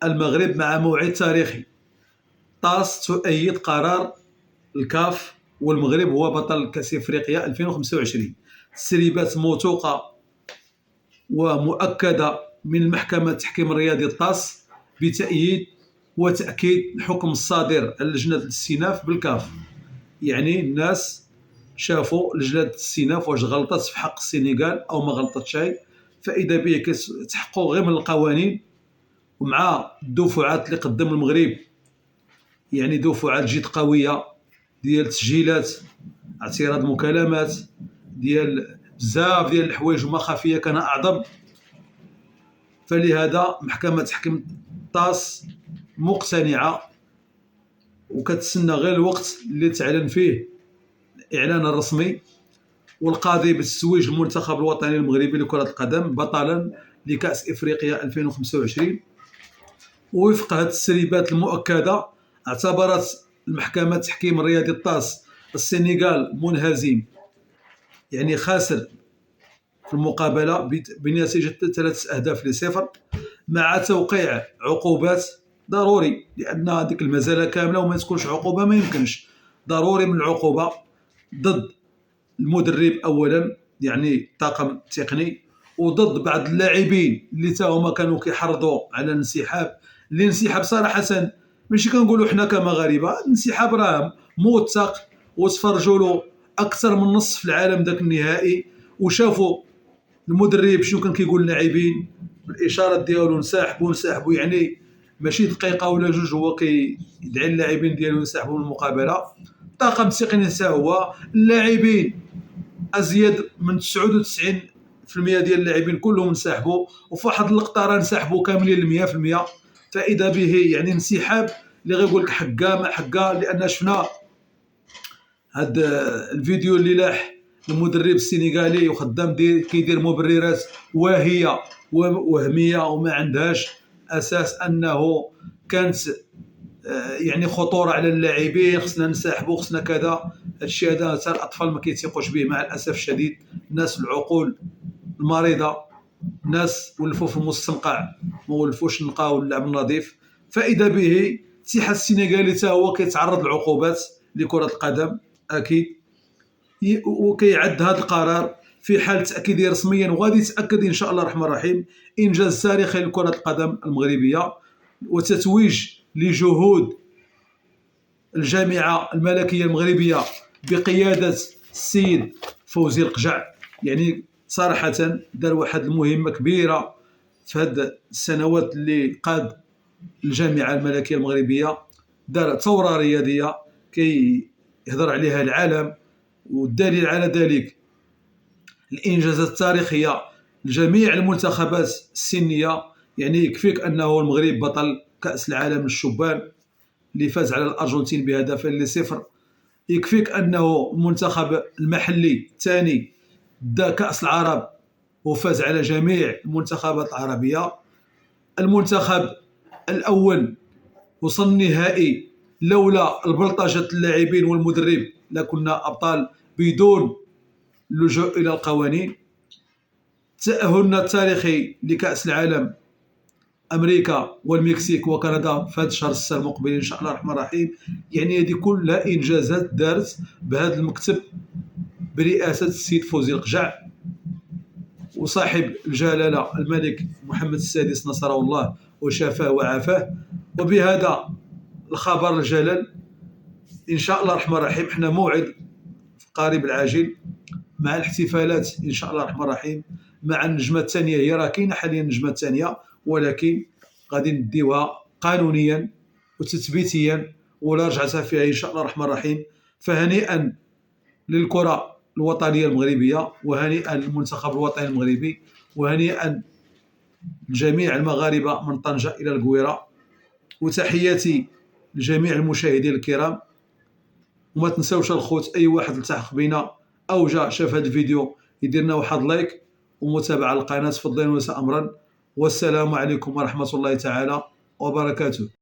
المغرب مع موعد تاريخي. طاس تؤيد قرار الكاف والمغرب هو بطل كأس إفريقيا 2025. تسريبات موثوقة ومؤكدة من المحكمة التحكيم الرياضي طاس بتأييد وتأكيد الحكم الصادر عن لجنة الاستئناف بالكاف. يعني الناس شافوا لجنة الاستئناف واش غلطت في حق السنغال أو ما غلطتش، فإذا به كيتحققوا غير من القوانين ومع الدفعات اللي قدم المغرب، يعني دفعات جد قوية ديال تسجيلات اعتراض مكالمات ديال بزاف ديال الحوايج وما خفيه كان اعظم. فلهذا محكمة تحكيم طاس مقتنعة وكتسنى غير الوقت اللي تعلن فيه الإعلان الرسمي والقاضي بتتويج المنتخب الوطني المغربي لكرة القدم بطلا لكأس إفريقيا 2025. ووفق هذه التسريبات المؤكدة اعتبرت المحكمة التحكيم الرياضي طاس السنغال منهزم، يعني خاسر في المقابلة بنتيجة 3-0 مع توقيع عقوبات ضروري، لأن هذيك المزالة كاملة وما تكونش عقوبة ما يمكنش. ضروري من العقوبة ضد المدرب أولا، يعني الطاقم التقني، وضد بعض اللاعبين اللي تا هما كانوا كيحرضوا على الانسحاب. الانسحاب صراحة ماشي كنقولوا حنا كمغاربة، الانسحاب راه موثق وتفرجوا له أكثر من نصف العالم ذاك النهائي وشافوا المدرب شنو كان كيقول للاعبين بالاشارات ديالو انسحبوا، يعني ماشي دقيقه ولا جوج هو كيدعي اللاعبين ديالو ينسحبوا من المقابله. الطاقم التقني حتى هو، اللاعبين ازيد من 99% ديال اللاعبين كلهم انسحبوا، وفي واحد اللقطه راه انسحبوا كاملين 100%. فاذا به يعني انسحاب اللي غيقول لك حقا ما حقا، لان شفنا هذا الفيديو اللي لاح المدرب السنغالي وخدام كيدير مبررات واهيه وهميه وما عندهاش اساس، انه كانت يعني خطوره على اللاعبين، خصنا نسحبوا خصنا كذا. هادشي هذا حتى الاطفال ما كيتيقوش به مع الاسف الشديد. الناس العقول المريضه، الناس ولفوا في المستنقع ما ولفوش نلقاو اللعب النظيف. فاذا به الاتحاد السنغالي حتى هو كيتعرض لعقوبات لكره القدم اكيد، وكيعد هذا القرار في حال تاكيديه رسميا، وغادي يتاكد ان شاء الله الرحمن الرحيم انجاز تاريخي لكره القدم المغربيه وتتويج لجهود الجامعه الملكيه المغربيه بقياده السيد فوزي القجع. يعني صراحه دار واحد المهمه كبيره في هذه السنوات اللي قاد الجامعه الملكيه المغربيه، دار ثوره رياضيه كيهضر عليها العالم. والدليل على ذلك الانجازات التاريخيه لجميع المنتخبات السنيه. يعني يكفيك انه المغرب بطل كاس العالم للشبان اللي فاز على الارجنتين ب2-0. يكفيك انه المنتخب المحلي الثاني دا كاس العرب وفاز على جميع المنتخبات العربيه. المنتخب الاول وصل النهائي لولا البلطجة اللاعبين والمدرب لكنا ابطال بدون اللجوء الى القوانين. تأهلنا التاريخي لكأس العالم امريكا والمكسيك وكندا في هذا الشهر 6 المقبل ان شاء الله الرحمن الرحيم. يعني هذه كلها انجازات دارت بهذا المكتب برئاسه السيد فوزي القجع وصاحب الجلاله الملك محمد السادس نصره الله وشافاه وعافاه. وبهذا الخبر الجلل ان شاء الله الرحمن الرحيم احنا موعد في قريب العاجل مع الاحتفالات ان شاء الله الرحمن الرحيم مع النجمه الثانيه. هي راه كاينه حاليا النجمه الثانيه، ولكن غادي نديوها قانونيا وتثبيتيا ولا رجعتها فيها ان شاء الله الرحمن الرحيم. فهنيئا للكره الوطنيه المغربيه، وهنيئا للمنتخب الوطني المغربي، وهنيئا لجميع المغاربه من طنجه الى القويره. وتحياتي لجميع المشاهدين الكرام. وما تنساوش الخوت اي واحد التحق بنا او جا شاف هذا الفيديو يدير لنا واحد لايك ومتابعه القناه فضلا وليس امرا. والسلام عليكم ورحمه الله تعالى وبركاته.